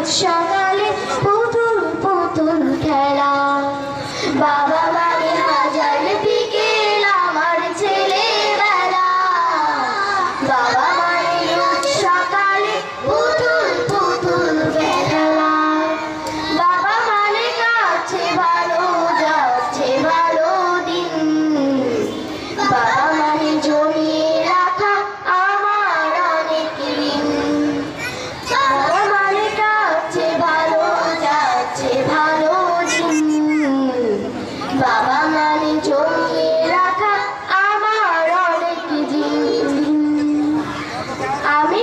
সকালে পুতুল পুতুল খেলা। বাবা মানে হাজার বিকেল আমার ছেলেবেলা। বাবা মানে রোজ সকালে পুতুল পুতুল খেলা। বাবা মানে কাছে ভালো যাচ্ছে ভালো দিন। বাবা মানে জমিয়ে রাখা আমার অনেক ঋণ। বাবা মানে কাছে ভালো যাচ্ছে ভালো দিন। বাবা মানে জমিয়ে রাখা আমার অনেক দিন। আমি